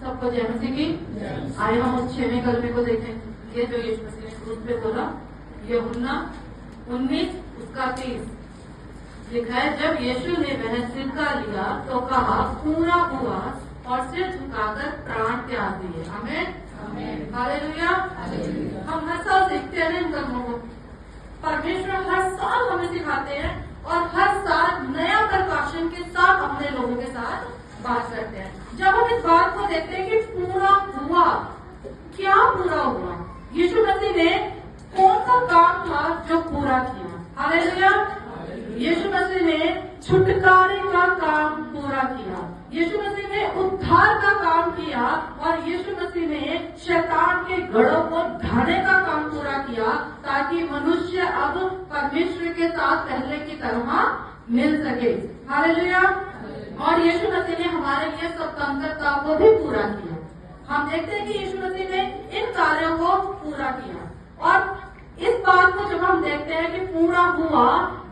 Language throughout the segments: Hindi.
सबको जय मसीह की। आए हम उस 6वें कलमे को देखेंगे जो यीशु मसीह ने क्रूस पे बोला। यूहन्ना 19 उसका 30 लिखा है, जब यीशु ने वह सिरका लिया तो कहा पूरा हुआ और सिर झुकाकर प्राण त्याग दिए। आमीन, हालेलुया। हम हर साल देखते हैं इन कलमों को। परमेश्वर हर साल हमें सिखाते हैं और हर साल नया प्रकाशन के साथ अपने लोगों के साथ बात करते हैं। जब हम इस बात को देखते हैं कि पूरा हुआ, क्या पूरा हुआ, यीशु मसीह ने कौन सा काम था जो पूरा किया। हालेलुया। यीशु मसीह ने छुटकारे का काम पूरा किया, यीशु मसीह ने उद्धार का काम किया और यीशु मसीह ने शैतान के गढ़ों को ढाने का काम पूरा किया ताकि मनुष्य अब परमेश्वर के साथ पहले की तरह मिल सके। हालेलुया। और यीशु मसीह ने हमारे लिए स्वतंत्रता को भी पूरा किया। हम देखते हैं कि यीशु मसीह ने इन कार्यों को पूरा किया। और इस बात को जब हम देखते हैं कि पूरा हुआ,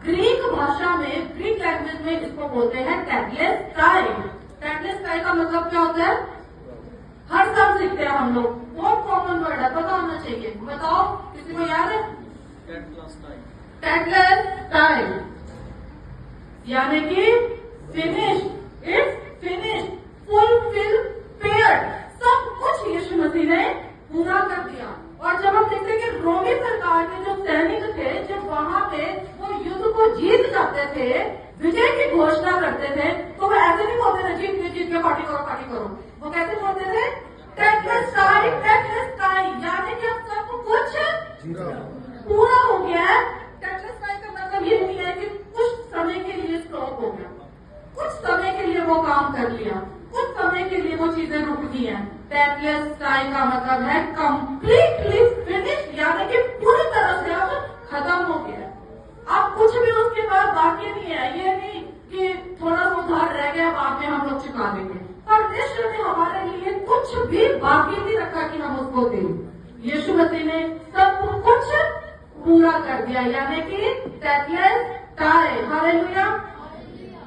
ग्रीक भाषा में, ग्रीक लैंग्वेज में इसको बोलते हैं टेटलेस्टाई। टेटलेस्टाई का मतलब क्या होता है? हर साल सीखते हैं हम लोग, बहुत कॉमन वर्ड है, पता होना चाहिए। बताओ, किसी को याद है? टेटलेस्टाई यानी कि finish, it's finish, fulfil, paired, सब कुछ यीशु मसीह ने पूरा कर दिया। और जब हम देखते हैं कि रोमी सरकार के जो सैनिक थे, जब वहां पे वो युद्ध को जीत जाते थे, विजय की घोषणा करते थे, तो वो ऐसे नहीं बोलते थे जीत के पार्टी करो पार्टी करो। वो कैसे बोलते थे? टेटलेस्टाई, टेटलेस्टाई, यानी कि अब सब कुछ पूरा हो गया है। टेटलेस्टाई का मतलब ये नहीं है कि कुछ समय के लिए स्टॉप हो गया, कुछ समय के लिए वो काम कर लिया, कुछ समय के लिए वो चीजें रुक गई हैं। टेटलेस्टाई का मतलब है कंप्लीटली फिनिश, यानी कि पूरी तरह से अब खत्म हो गया। अब कुछ भी उसके बाद बाकी नहीं है। ये नहीं कि थोड़ा सा उधार रह गया, बाद में हम लोग चुका देंगे। परमेश्वर ने हमारे लिए कुछ भी बाकी नहीं रखा कि हम उसको दें। यीशु मसीह ने सब कुछ पूरा कर दिया, यानी कि टेटलेस्टाई। हालेलुया।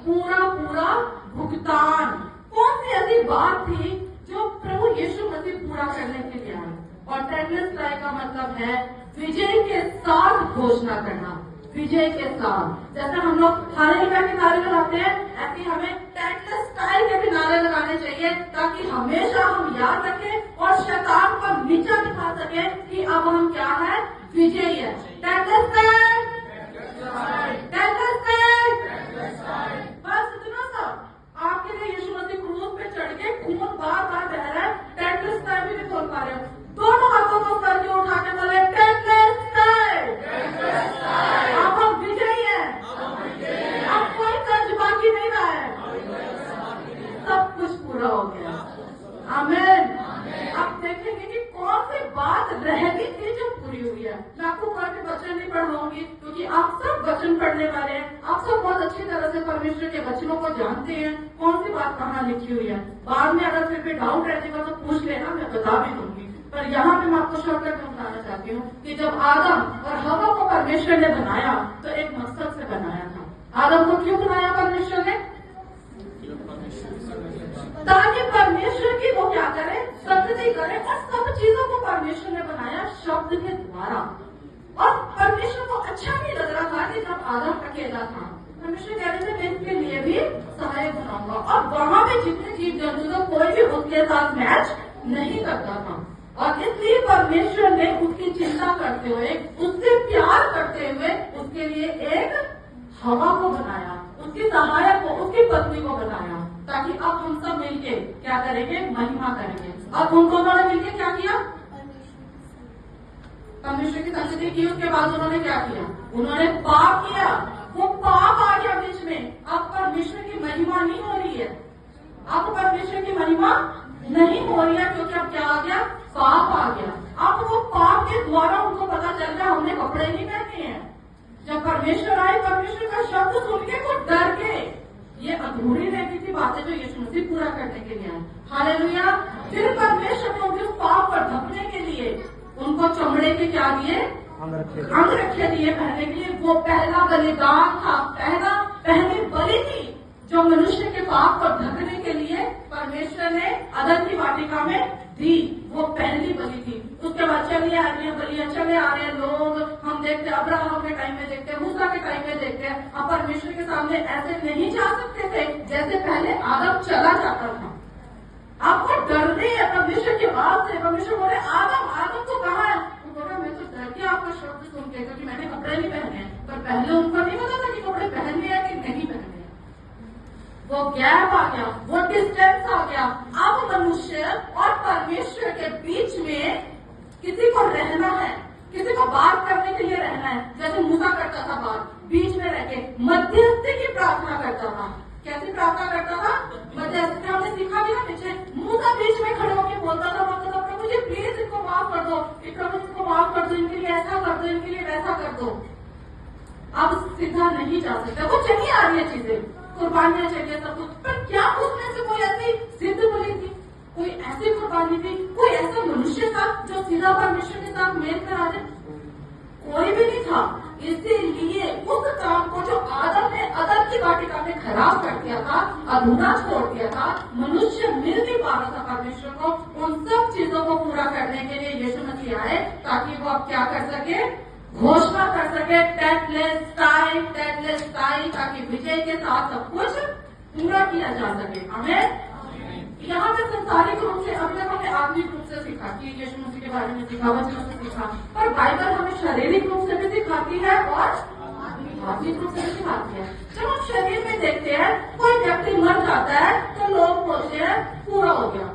पूरा पूरा भुगतान। कौन सी ऐसी बात थी जो प्रभु यीशु मसीह पूरा करने के लिए आए? और टेटलेस्टाई का मतलब है विजय के साथ घोषणा करना, विजय के साथ। जैसे हम लोग हालेलुया के नारे लगाते हैं, ऐसे हमें टेटलेस्टाई के भी नारे लगाने चाहिए ताकि हमेशा हम याद रखें और शैतान को नीचा दिखा सके कि अब हम क्या है? विजयी है। टेटलेस्टाई, टेटलेस्टाई, बस इतना सा। आपके लिए यीशु मसीह क्रूस पे चढ़ के खून बार बार बह रहा है, टेटलेस्टाई भी नहीं बोल पा रहे हो। दोनों हाथों को सर के उठा के बोले टेटलेस्टाई, अब हम विजयी हैं, अब कोई कर्ज बाकी नहीं रहा है, सब कुछ पूरा हो गया। आमीन। अब देखेंगे कि कौन सी बात रह गई थी जो पूरी हुई है। मैं आपको कोई भी वचन नहीं पढ़ाऊंगी क्योंकि आप सब वचन पढ़ने वाले हैं, आप सब बहुत अच्छी तरह से परमेश्वर के वचनों को जानते हैं, कौन सी बात कहाँ लिखी हुई है। बाद में अगर फिर भी डाउट रहेगा तो पूछ लेना, मैं बता भी दूंगी। पर यहाँ पे मैं आपको शॉर्टकट में बताना चाहती हूँ कि जब आदम और हवा को परमेश्वर ने बनाया तो एक मकसद से बनाया था। आदम को क्यों बनाया परमेश्वर ने? ताकि परमेश्वर की वो क्या करे? संतति करे। और सब चीजों को परमेश्वर ने बनाया शब्द के द्वारा। और परमेश्वर को अच्छा नहीं लग रहा था कि जब आदम अकेला था, परमेश्वर कह रहे थे मैं इसके लिए भी सहायक बनाऊंगा। और वहां पे जितने जीव जंतु थे कोई भी उसके साथ मैच नहीं करता था। और इसलिए परमेश्वर ने उसकी चिंता करते हुए, उससे प्यार करते हुए उसके लिए एक हवा को बनाया, उसकी सहायक को, उसकी पत्नी को बनाया, ताकि अब हम सब मिलके क्या करेंगे? महिमा करेंगे। अब उन दोनों ने मिलके क्या किया? परमेश्वर की संतति की। उसके बाद उन्होंने क्या किया? उन्होंने पाप किया। वो पाप आ गया बीच में। अब परमेश्वर की महिमा नहीं हो रही है, अब परमेश्वर की महिमा नहीं हो रही है क्योंकि अब क्या आ गया? पाप आ गया। अब वो पाप के द्वारा उनको पता चल गया हमने कपड़े नहीं पहने हैं। जब परमेश्वर आए, परमेश्वर का शब्द सुन के वो डर के, ये अधूरी रह गई थी बातें जो यीशु मसीह पूरा करने के लिए आए। हालेलुया। फिर परमेश्वर ने उनके पाप पर ढकने के लिए उनको चमड़े के क्या दिए? अंग रखे दिए पहनने के लिए। वो पहला बलिदान था, पहली बलि थी जो मनुष्य के पाप को ढकने के लिए परमेश्वर ने अदन की वाटिका में दी, वो पहली बलि थी। उसके बाद चले आ रही है बलियां, चले आ रहे हैं लोग, हम देखते हैं अब्राहम के टाइम में देखते हैं, मूसा के टाइम में देखते हैं। अब परमेश्वर के सामने ऐसे नहीं जा सकते थे जैसे पहले आदम चला जाता था। आपको डर नहीं है परमेश्वर की बात से। परमेश्वर बोले आदम, आदम तो कहाँ है? वो बोला मैं तो डर गया आपका शब्द सुन के, क्योंकि मैंने कपड़े नहीं पहने हैं। पर पहले उनको नहीं पता था कि कपड़े पहनने हैं कि नहीं पहने। वो गैप आ गया, वो डिस्टेंस आ गया। अब मनुष्य और परमेश्वर के बीच में किसी को रहना है, किसी को बात करने के लिए रहना है। जैसे मूसा करता था बात, बीच में रह के मध्यस्थी की प्रार्थना करता था। कैसी प्रार्थना करता था? मध्यस्थी। हमने सीखा भी ना पीछे, मूसा बीच में खड़े होकर बोलता था प्रभु जी प्लीज इनको माफ कर दो, प्रभु इनको माफ कर दो, इनके लिए ऐसा कर दो, इनके लिए वैसा कर दो। अब सीधा नहीं जा सकता, वो चली आ रही है चीजें, कुर्बानियां चाहिए सब कुछ। पर क्या उसमें से कोई ऐसी सिद्ध बलि थी, कोई ऐसी कुर्बानी थी, कोई ऐसा मनुष्य था जो सीधा परमेश्वर के साथ मेल करा दे? कोई भी नहीं था। इसीलिए उस काम को जो आदम ने अदन की वाटिका में खराब कर दिया था, अधूरा छोड़ दिया था, मनुष्य मिल नहीं पा रहा था परमेश्वर को, उन सब चीजों को पूरा करने के लिए यीशु मसीह आए, ताकि वो अब क्या कर सके? घोषणा कर सके टेटलेस टाई, ताकि विजय के साथ सब कुछ पूरा किया जा सके। हमें यहाँ पे संसारिक रूप से, अभी तक हमने आत्मिक रूप से सीखा कि यीशु मसीह के बारे में सीखा, वचनों से सीखा, पर बाइबल हमें शारीरिक रूप से भी सिखाती है और आत्मिक रूप से भी सिखाती है। जब हम शरीर में देखते हैं कोई व्यक्ति मर जाता है तो लोग बोलते हैं पूरा हो गया,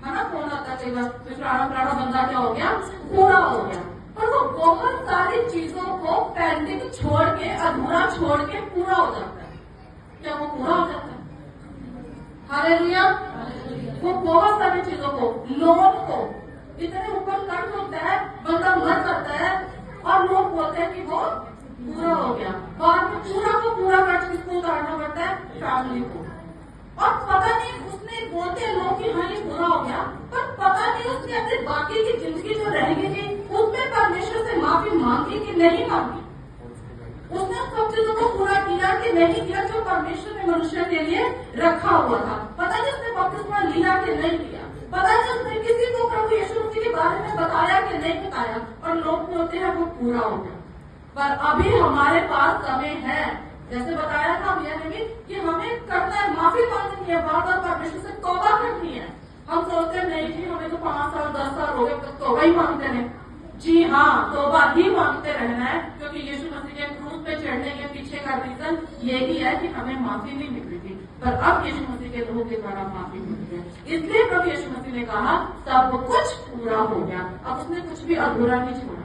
है ना? फोन आता है कई बार, पुराना बंदा क्या हो गया? पूरा हो गया। पर वो बहुत सारी चीजों को पेंडिंग छोड़ के, अधूरा छोड़ के पूरा हो जाता है। क्या वो पूरा हो जाता है? हालेलुया। वो बहुत सारी चीजों को, लोन को इतने ऊपर कर होता है, बंदा मर जाता है और लोग बोलते हैं कि वो पूरा हो गया। बाद में पूरा को पूरा कर किसको उतारना पड़ता है? फैमिली को। और पता नहीं उसने बोलते हैं लोग कि हाँ ये पूरा हो गया, पर पता नहीं उसने अपनी बाकी की जिंदगी जो रहेगी थी उसमें परमेश्वर से माफी मांगी कि नहीं मांगी, उसने सब चीजों को पूरा किया कि नहीं किया जो परमेश्वर ने मनुष्य के लिए रखा हुआ था। पता नहीं उसने बपतिस्मा लिया कि नहीं लिया, पता नहीं उसने किसी को प्रभु यीशु मसीह के बारे में बताया कि नहीं बताया, और लोग बोलते हैं वो पूरा हो गया। पर अभी हमारे पास समय है, जैसे बताया था भैया ने भी, कि हमें करना है, माफी मांगनी है, बार बार परमेश्वर से तौबा करनी है। हम सोचते नहीं कि हमें तो 5 साल 10 साल हो गए तो तौबा ही मांगते हैं। जी हाँ, तौबा ही मांगते रहना है, क्योंकि यीशु मसीह के क्रूस पे चढ़ने के पीछे का रीजन यही है कि हमें माफी नहीं मिल रही थी, पर अब यीशु मसीह के लहू के द्वारा माफी मिल रही है। इसलिए प्रभु यीशु मसीह ने कहा सब कुछ पूरा हो गया। अब उसने कुछ भी अधूरा नहीं छोड़ा।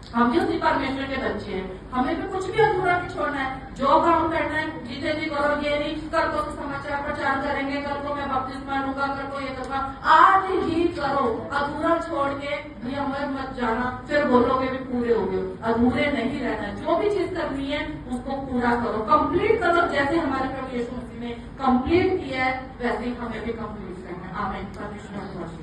हम भी उसी परमेश्वर के बच्चे हैं, हमें भी कुछ भी अधूरा नहीं छोड़ना है। जो काम करना है जीते जी करो, ये नहीं कल को समाचार प्रचार करेंगे, कल को मैं बपतिस्मा लूंगा, कल को ये करूंगा, आज ही करो। अधूरा छोड़ के भैया मत जाना, फिर बोलोगे भी पूरे हो गए। अधूरे नहीं रहना, जो भी चीज करनी है उसको पूरा करो, कंप्लीट करो। जैसे हमारे प्रभु यीशु मसीह ने कंप्लीट किया है वैसे ही हमें भी कंप्लीट करना है। आमीन। परमेश्वर